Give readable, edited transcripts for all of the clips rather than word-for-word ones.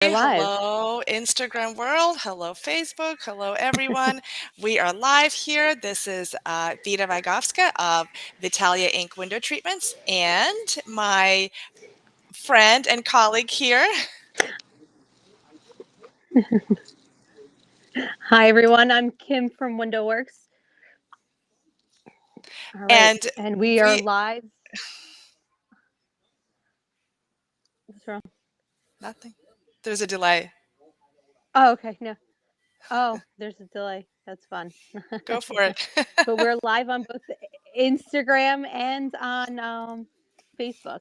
We're live. Hello, Instagram world. Hello, Facebook. Hello, everyone. We are live here. This is Vita Vygovska of Vitalia Inc. Window Treatments and my friend and colleague here. Hi, everyone. I'm Kim from WindowWorks. All right. And And we are we, live. What's wrong? nothing. There's a delay. Oh, okay. No. Oh, there's a delay. That's fun. Go for it. But we're live on both Instagram and on Facebook.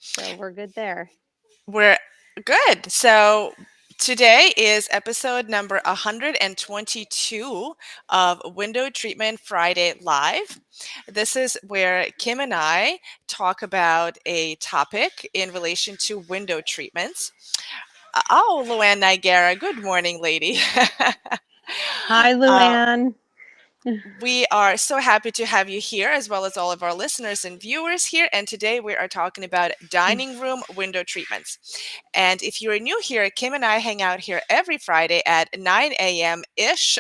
So we're good there. We're good. So today is episode number 122 of Window Treatment Friday Live. This is where Kim and I talk about a topic in relation to window treatments. Oh, Luann Nigera, good morning, lady. Hi, uh, Luann. we are so happy to have you here, as well as all of our listeners and viewers here. And today we are talking about dining room window treatments. And if you're new here, Kim and I hang out here every Friday at 9 a.m. ish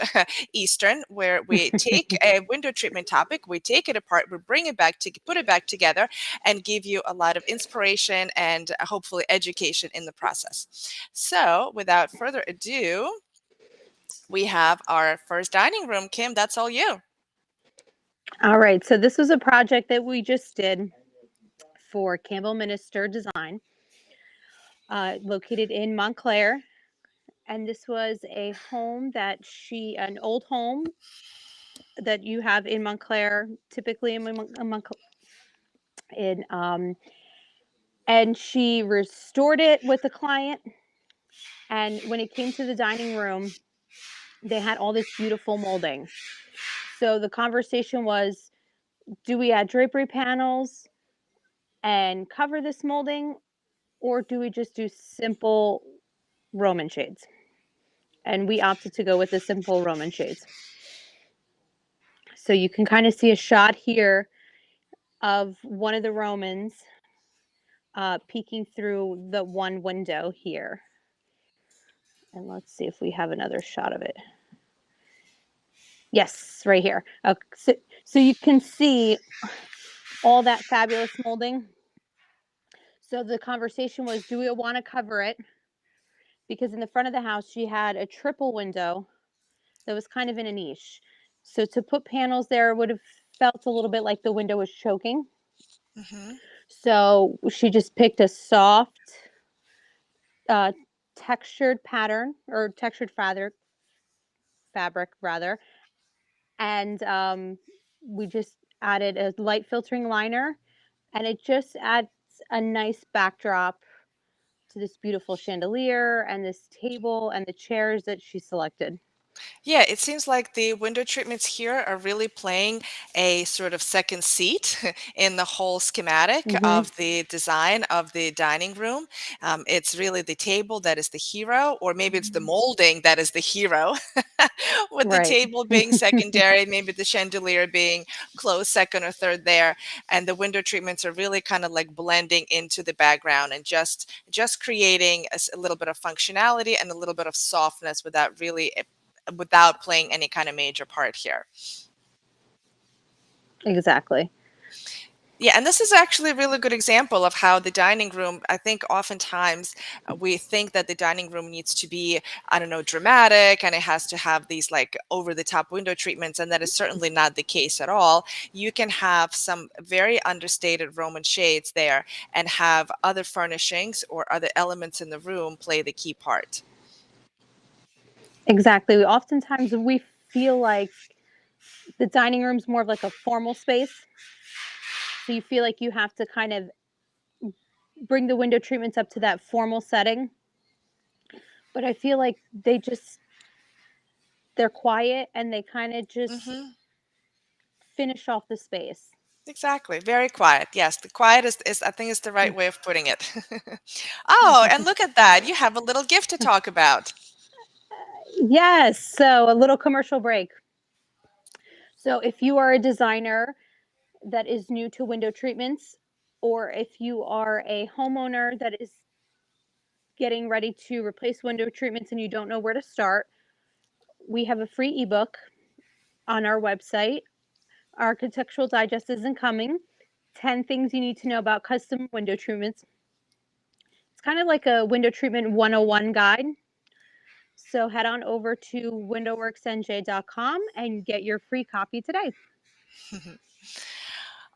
Eastern, where we take a window treatment topic, we take it apart, we bring it back to put it back together, and give you a lot of inspiration and hopefully education in the process. So, without further ado, we have our first dining room. Kim, that's all you. All right. So this was a project that we just did for Campbell Minister Design, located in Montclair. And this was a home an old home that you have in Montclair, typically in and she restored it with the client. And when it came to the dining room, they had all this beautiful molding. So the conversation was, do we add drapery panels and cover this molding, or do we just do simple Roman shades? And we opted to go with the simple Roman shades. So you can kind of see a shot here of one of the Romans peeking through the one window here. And let's see if we have another shot of it. Yes, right here. So you can see all that fabulous molding. So the conversation was, do we want to cover it? Because in the front of the house, she had a triple window that was kind of in a niche. So to put panels there would have felt a little bit like the window was choking. Hmm. So she just picked a soft, uh, textured pattern or textured fabric rather, and we just added a light filtering liner, and it just adds a nice backdrop to this beautiful chandelier and this table and the chairs that she selected. Yeah, it seems like the window treatments here are really playing a sort of second seat in the whole schematic Hmm. of the design of the dining room. It's really the table that is the hero, or maybe it's the molding that is the hero, with the Right. table being secondary, maybe the chandelier being close second or third there. And the window treatments are really kind of like blending into the background and just creating a little bit of functionality and a little bit of softness without playing any kind of major part here. Exactly. Yeah, and this is actually a really good example of how the dining room, I think oftentimes we think that the dining room needs to be, I don't know, dramatic and it has to have these like over the top window treatments, and that is certainly not the case at all. You can have some very understated Roman shades there and have other furnishings or other elements in the room play the key part. Exactly. Oftentimes we feel like the dining room's more of like a formal space. So you feel like you have to kind of bring the window treatments up to that formal setting. But I feel like they're quiet and they kind of just Hmm. finish off the space. Exactly. Very quiet. Yes, the quiet is I think is the right way of putting it. Oh, and look at that. You have a little gift to talk about. Yes. So a little commercial break. So if you are a designer that is new to window treatments, or if you are a homeowner that is getting ready to replace window treatments and you don't know where to start, we have a free ebook on our website. Architectural Digest isn't coming. 10 things you need to know about custom window treatments. It's kind of like a window treatment 101 guide. So head on over to windowworksnj.com and get your free copy today.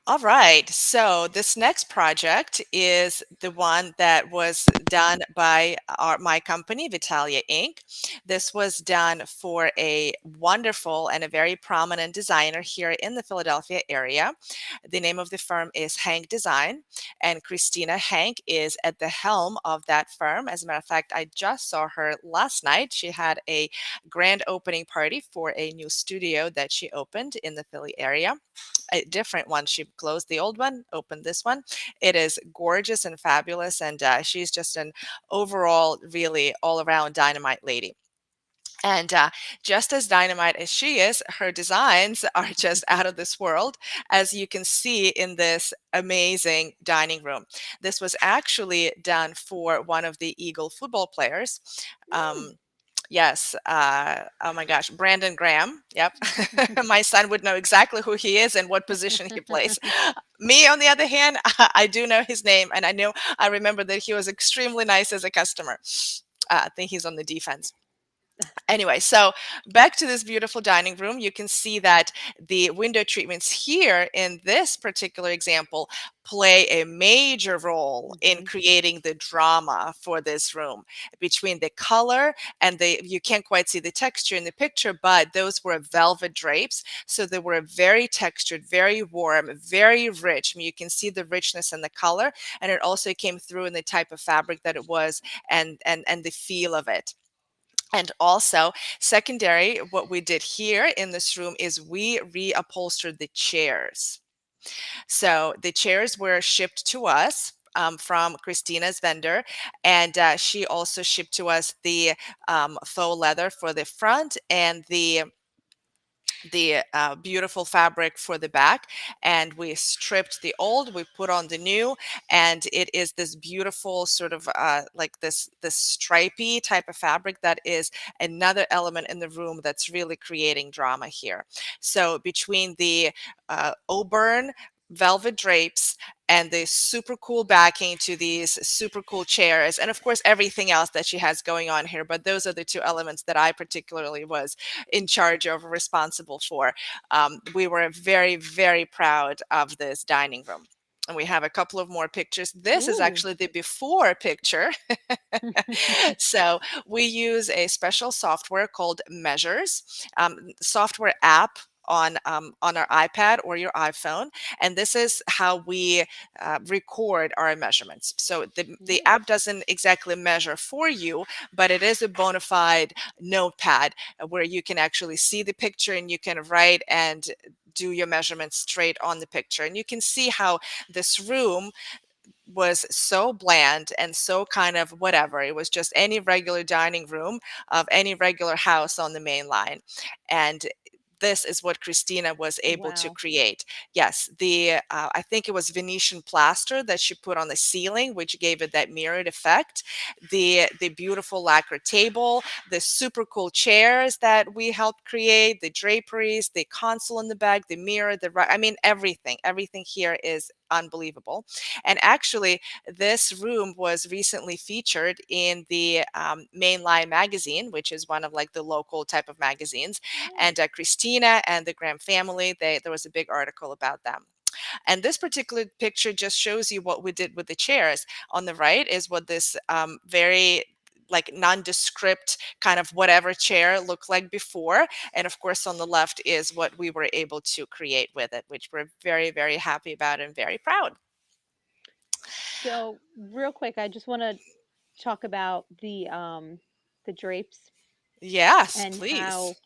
All right. So this next project is the one that was done by my company, Vitalia Inc. This was done for a wonderful and a very prominent designer here in the Philadelphia area. The name of the firm is Hank Design, and Christina Hank is at the helm of that firm. As a matter of fact, I just saw her last night. She had a grand opening party for a new studio that she opened in the Philly area, a different one. She closed the old one, opened this one. It is gorgeous and fabulous, and she's just an overall, really all around dynamite lady. And just as dynamite as she is, her designs are just out of this world, as you can see in this amazing dining room. This was actually done for one of the Eagle football players. Mm. Yes. Oh my gosh, Brandon Graham. Yep. My son would know exactly who he is and what position he plays. Me, on the other hand, I do know his name, and I remember that he was extremely nice as a customer. I think he's on the defense. Anyway, so back to this beautiful dining room, you can see that the window treatments here in this particular example play a major role in Mhm. creating the drama for this room between the color and you can't quite see the texture in the picture, but those were velvet drapes. So they were very textured, very warm, very rich. I mean, you can see the richness and the color, and it also came through in the type of fabric that it was and the feel of it. And also, secondary, what we did here in this room is we reupholstered the chairs. So the chairs were shipped to us from Christina's vendor, and she also shipped to us the faux leather for the front and the beautiful fabric for the back, and we stripped the old, we put on the new, and it is this beautiful sort of like this stripy type of fabric that is another element in the room that's really creating drama here. So between the auburn velvet drapes and the super cool backing to these super cool chairs, and of course everything else that she has going on here, but those are the two elements that I particularly was in charge of, responsible for. We were very, very proud of this dining room. And we have a couple of more pictures. This is Ooh. actually the before picture. So we use a special software called Measures, software app on our iPad or your iPhone, and this is how we record our measurements. So the Ooh. app doesn't exactly measure for you, but it is a bona fide notepad where you can actually see the picture and you can write and do your measurements straight on the picture. And you can see how this room was so bland and so kind of whatever. It was just any regular dining room of any regular house on the main line. And this is what Christina was able to Wow. create. Yes, I think it was Venetian plaster that she put on the ceiling, which gave it that mirrored effect. The beautiful lacquer table, the super cool chairs that we helped create, the draperies, the console in the back, the mirror, I mean everything here is unbelievable. And actually, this room was recently featured in the Mainline magazine, which is one of like the local type of magazines. Oh, And Christina and the Graham family, there was a big article about them. And this particular picture just shows you what we did with the chairs. On the right is what this very like nondescript kind of whatever chair looked like before. And of course, on the left is what we were able to create with it, which we're very, very happy about and very proud. so real quick, I just want to talk about the drapes Yes, and please. how,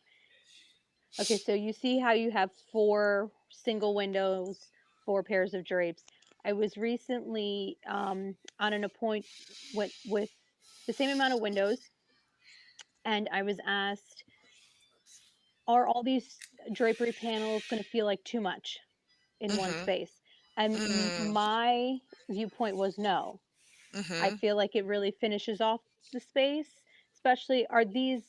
okay, so you see how you have four single windows, four pairs of drapes. I was recently on an appointment with the same amount of windows, and I was asked, are all these drapery panels going to feel like too much in one Mm-hmm. space? And Mm, my viewpoint was no. I Hmm. feel like it really finishes off the space. Especially, are these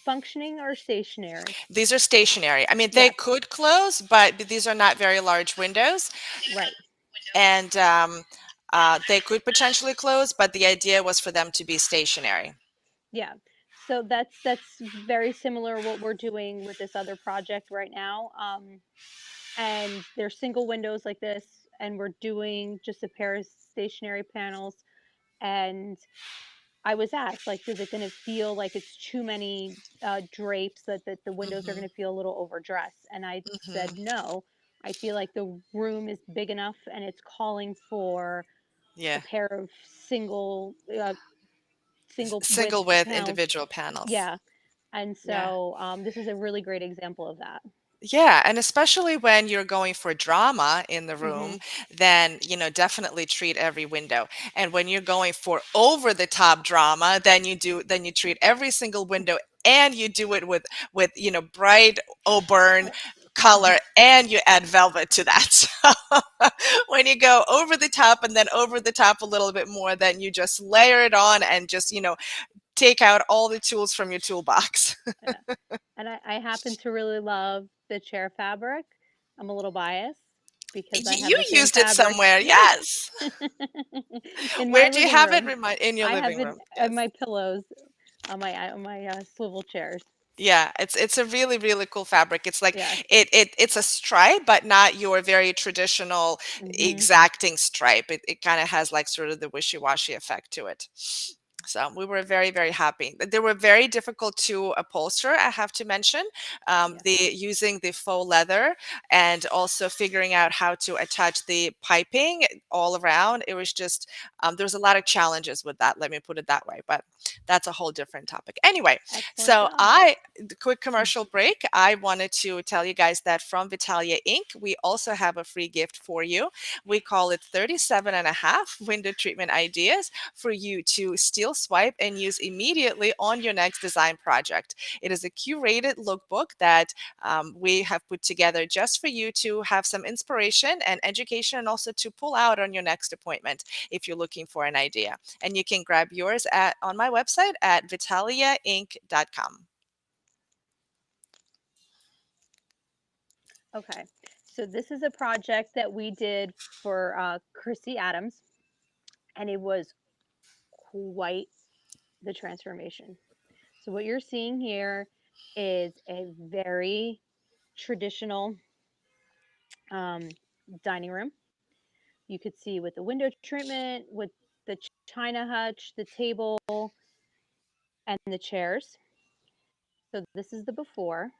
functioning or stationary? These are stationary. I mean, they Yes, could close, but these are not very large windows, right. and they could potentially close, but the idea was for them to be stationary. Yeah. So that's very similar what we're doing with this other project right now. And they're single windows like this, and we're doing just a pair of stationary panels. And I was asked, like, is it going to feel like it's too many drapes, that the windows are Hmm. going to feel a little overdressed? And I said, Hmm. no. I feel like the room is big enough, and it's calling for a Yeah. pair of single width Single width panels. individual panels. Yeah. And Yeah. so this is a really great example of that. Yeah, and especially when you're going for drama in the Hmm. room, then, definitely treat every window. And when you're going for over the top drama, then you treat every single window, and you do it with bright auburn color, and you add velvet to that. So when you go over the top and then over the top a little bit more, then you just layer it on and just, take out all the tools from your toolbox. Yeah. And I happen to really love the chair fabric. I'm a little biased because I have You the same used it fabric. somewhere, Yeah. yes. In Where my do you living have it? room. In your I have living it room? on Yes. my pillows on my swivel chairs. Yeah, it's a really, really cool fabric. It's like Yes. it's a stripe, but not your very traditional Hmm. exacting stripe. It kind of has like sort of the wishy-washy effect to it. So we were very, very happy. They were very difficult to upholster, I have to mention. Yeah. The using the faux leather and also figuring out how to attach the piping all around. It was just there's a lot of challenges with that. Let me put it that way. But that's a whole different topic. Anyway, Excellent so job. the quick commercial break. I wanted to tell you guys that from Vitalia Inc., we also have a free gift for you. We call it 37 and a half window treatment ideas for you to steal, swipe, and use immediately on your next design project. It is a curated lookbook that we have put together just for you to have some inspiration and education, and also to pull out on your next appointment if you're looking for an idea. And you can grab yours on my website at vitaliainc.com. Okay. So this is a project that we did for Chrissy Adams, and it was quite the transformation. So what you're seeing here is a very traditional um, dining room. You could see with the window treatment, with the china hutch, the table, and the chairs. So this is the before,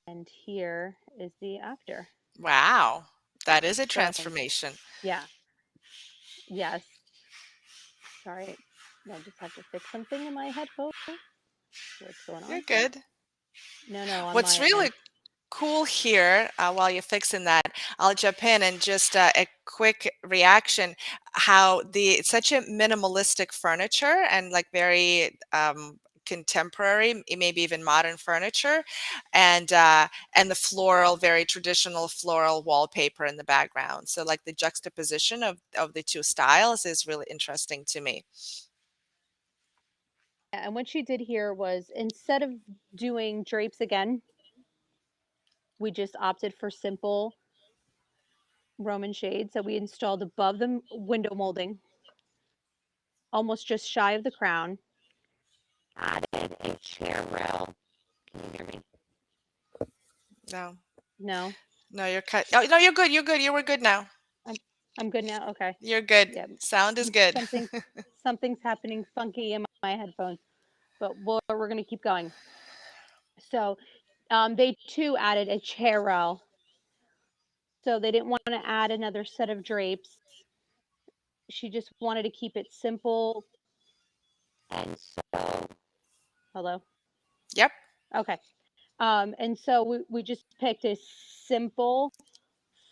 and here is the after. Wow, that is a So transformation. yeah, yes. Sorry, I just have to fix something in my headphones. What's going You're on? good. No, no, on What's my end. really cool here, while you're fixing that, I'll jump in and just a quick reaction. How it's such a minimalistic furniture and like very contemporary, maybe even modern furniture, and the floral, very traditional floral wallpaper in the background. So like the juxtaposition of the two styles is really interesting to me. Yeah, and what she did here was, instead of doing drapes again, we just opted for simple Roman shades that we installed above the window molding, almost just shy of the crown. Added a chair rail. Can you hear me? No, No, no, you're cut. Oh, no, you're good. You're good. You were good now. I'm I'm good now. Okay. You're good. Yeah, Sound is good. something's happening funky in my headphones, but we're gonna keep going. So they too added a chair rail, so they didn't want to add another set of drapes. She just wanted to keep it simple. And so, hello. Yep. Okay. And so we just picked a simple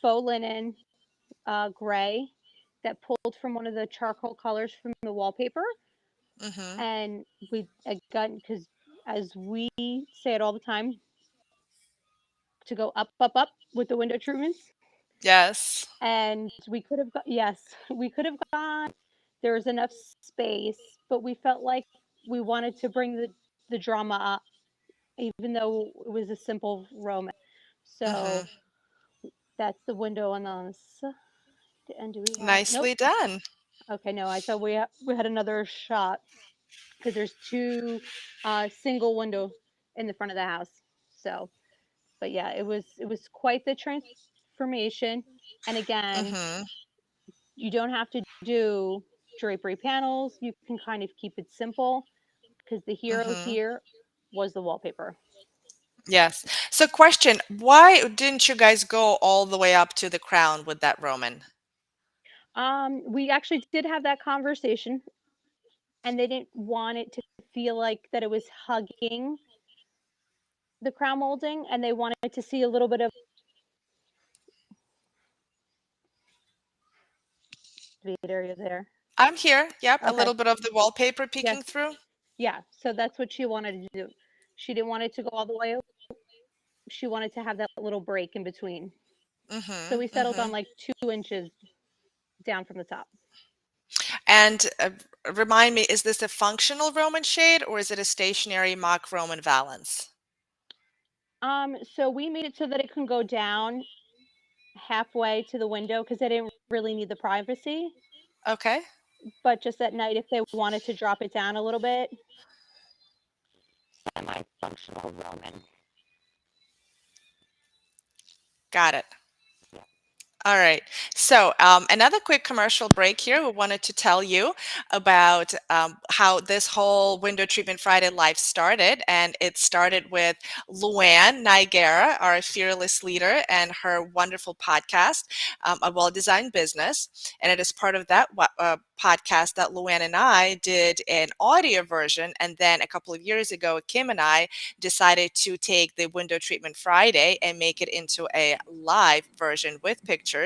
faux linen gray that pulled from one of the charcoal colors from the wallpaper. Mm-hmm. And we got, because as we say it all the time, to go up, up, up with the window treatments. Yes. and we could have got, yes, we could have gone. There was enough space, but we felt like we wanted to bring the drama up, even though it was a simple Roman. Hmm. So that's the window on the side. And do we have? Nope. Nicely done. Okay, no. I thought we had another shot because there's two single window in the front of the house. So, but yeah, it was quite the transformation. And again, Hmm. you don't have to do drapery panels. You can kind of keep it simple because the hero Hmm. here was the wallpaper. Yes. So, question, why didn't you guys go all the way up to the crown with that Roman? We actually did have that conversation, and they didn't want it to feel like that it was hugging the crown molding, and they wanted to see a little bit of the area there. I'm here. Yep. A Okay. little bit of the wallpaper Yes. peeking through. Yeah. So that's what she wanted to do. She didn't want it to go all the way up. She wanted to have that little break in between. So Hmm. we settled Hmm. on like 2 inches down from the top. And remind me, is this a functional Roman shade or is it a stationary mock Roman valance? So we made it so that it can go down halfway to the window because they didn't really need the privacy. Okay. But just at night, if they wanted to drop it down a little bit, semi-functional Roman. Got it. All right. So, another quick commercial break here. We wanted to tell you about how this whole Window Treatment Friday live started. And it started with Luann Niagara, our fearless leader, and her wonderful podcast, A Well Designed Business. And it is part of that podcast that Luann and I did an audio version. And then a couple of years ago, Kim and I decided to take the Window Treatment Friday and make it into a live version with pictures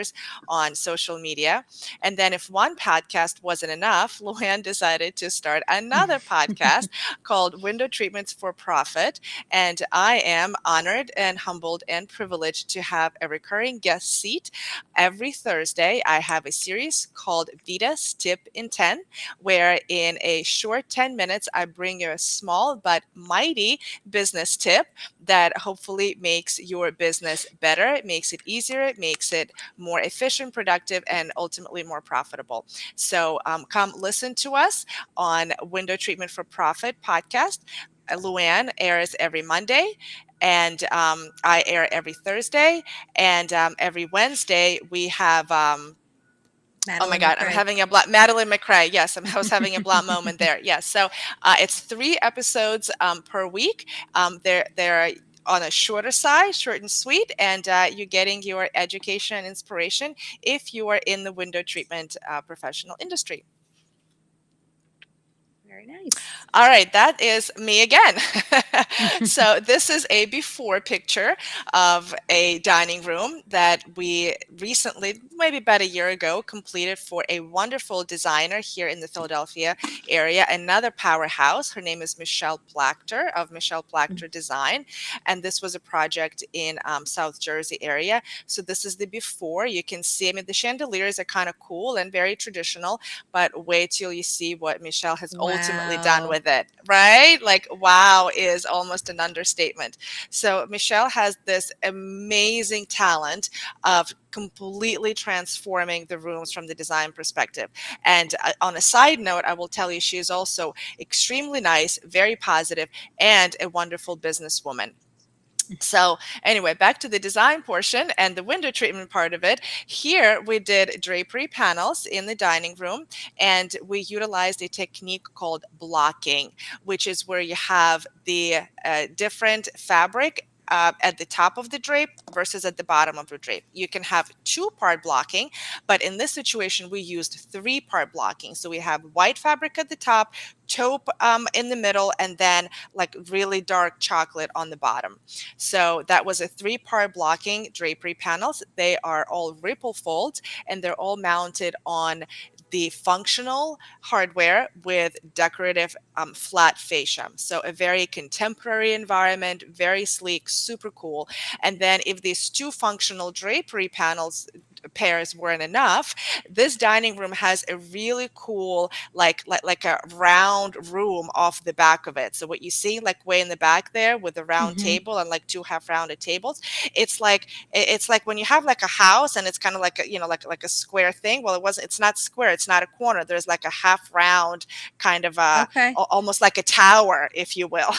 on social media. And then, if one podcast wasn't enough, Luann decided to start another podcast called Window Treatments for Profit. And I am honored and humbled and privileged to have a recurring guest seat. Every Thursday, I have a series called Vita's Tip in 10, where in a short 10 minutes, I bring you a small but mighty business tip that hopefully makes your business better, it makes it easier, it makes it more efficient, productive, and ultimately more profitable. So come listen to us on Window Treatment for Profit podcast. Luann airs every Monday, and I air every Thursday, and every Wednesday we have. Oh my Madeline God, I'm McRae. having a Madeline McRae. Yes, I was having a blah moment there. Yes, so it's 3 episodes per week. They're on a shorter side, short and sweet, and you're getting your education and inspiration if you are in the window treatment professional industry. Very nice. All right, that is me again. So this is a before picture of a dining room that we recently, maybe about a year ago, completed for a wonderful designer here in the Philadelphia area, another powerhouse. Her name is Michelle Plachter of Michelle Plachter Design, and this was a project in South Jersey area. So this is the before. You can see, I mean, the chandeliers are kind of cool and very traditional, but wait till you see what Michelle has ultimately done Wow. with it, right? Like, wow is almost an understatement. So, Michelle has this amazing talent of completely transforming the rooms from the design perspective. And on a side note, I will tell you, she is also extremely nice, very positive, and a wonderful businesswoman. So anyway, back to the design portion and the window treatment part of it. Here we did drapery panels in the dining room, and we utilized a technique called blocking, which is where you have the different fabric at the top of the drape versus at the bottom of the drape. You can have two-part blocking, but in this situation, we used three-part blocking. So we have white fabric at the top, taupe in the middle, and then like really dark chocolate on the bottom. So that was a three-part blocking drapery panels. They are all ripple folds and they're all mounted on the functional hardware with decorative flat fascia. So a very contemporary environment, very sleek, super cool. And then if these two functional drapery panels pairs weren't enough, this dining room has a really cool like a round room off the back of it. So what you see like way in the back there with the round Hmm. table and like two half rounded tables, it's like when you have like a house and it's kind of like a, like a square thing. Well, it's not square, it's not a corner. There's like a half round kind of Okay. almost like a tower, if you will.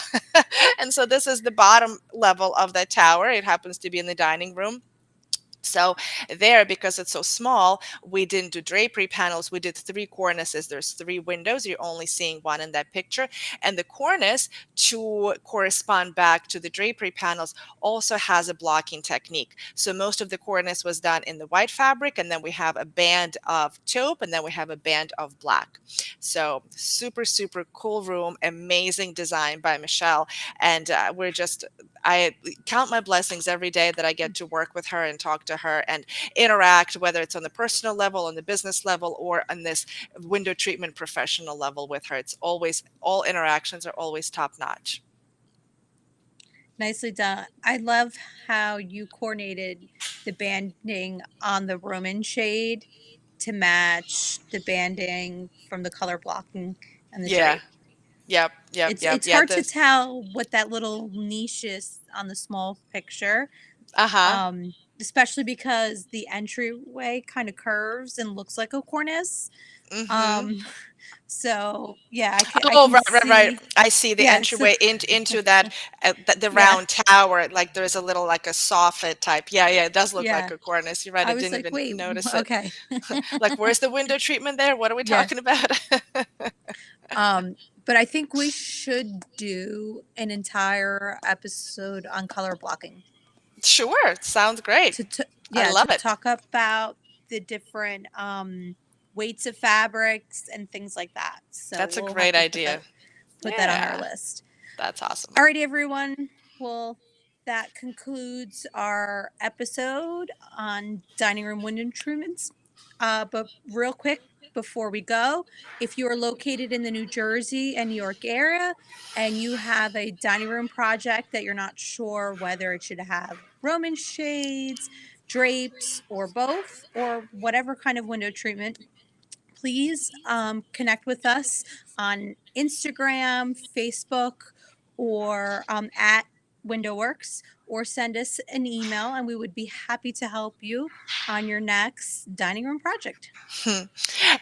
And so this is the bottom level of that tower. It happens to be in the dining room. So there, because it's so small, we didn't do drapery panels. We did three cornices. There's three windows. You're only seeing one in that picture. And the cornice, to correspond back to the drapery panels, also has a blocking technique. So most of the cornice was done in the white fabric, and then we have a band of taupe, and then we have a band of black. So super, super cool room, amazing design by Michelle. And I count my blessings every day that I get to work with her and talk to her and interact, whether it's on the personal level, on the business level, or on this window treatment professional level with her. It's always, all interactions are always top notch. Nicely done. I love how you coordinated the banding on the Roman shade to match the banding from the color blocking and the Yeah. drape. Yep. Yep. Yep. It's Yeah. hard to tell what that little niche is on the small picture, Uh-huh. especially because the entryway kind of curves and looks like a cornice. Mm-hmm. Um, so yeah, I Oh, can right, right, right. see. I see the Yes, entryway into that the yeah, round tower. Like there's a little like a soffit type. Yeah, yeah. It does look like yeah. a cornice. You're right. I I was didn't like, even wait, notice it. okay, Like, where's the window treatment there? What are we yeah. talking about? But I think we should do an entire episode on color blocking Sure. Sounds great. I to love it. talk about the different weights of fabrics and things like that. So That's a we'll have great to idea. put that on our Yeah, list. that's awesome. All right, everyone. Well, that concludes our episode on dining room window treatments. But real quick before we go, if you are located in the New Jersey and New York area and you have a dining room project that you're not sure whether it should have Roman shades, drapes, or both, or whatever kind of window treatment, please connect with us on Instagram, Facebook, or at WindowWorks, or send us an email, and we would be happy to help you on your next dining room project.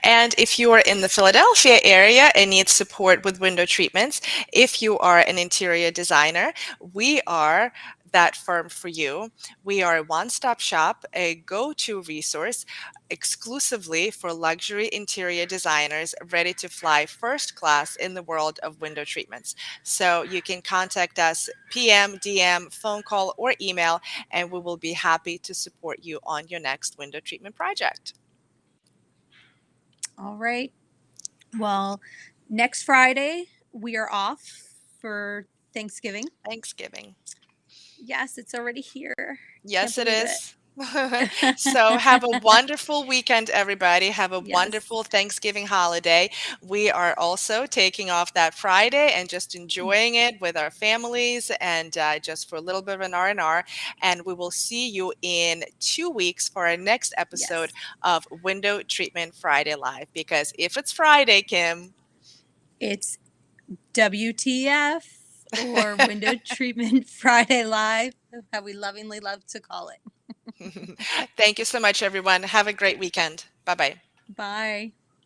And if you are in the Philadelphia area and need support with window treatments, if you are an interior designer, we are that firm for you. We are a one-stop shop, a go-to resource exclusively for luxury interior designers ready to fly first class in the world of window treatments. So you can contact us PM, DM, phone call, or email, and we will be happy to support you on your next window treatment project. All right. Well, next Friday, we are off for Thanksgiving. Thanksgiving. Yes, it's already here. Yes, it Can't believe is. So have a wonderful weekend, everybody. Have a Yes. wonderful Thanksgiving holiday. We are also taking off that Friday and just enjoying it with our families and just for a little bit of an R&R. And we will see you in 2 weeks for our next episode Yes. of Window Treatment Friday Live. Because if it's Friday, Kim, It's WTF or Window Treatment Friday Live, how we lovingly love to call it. thank you so much, everyone. Have a great weekend. Bye-bye. Bye.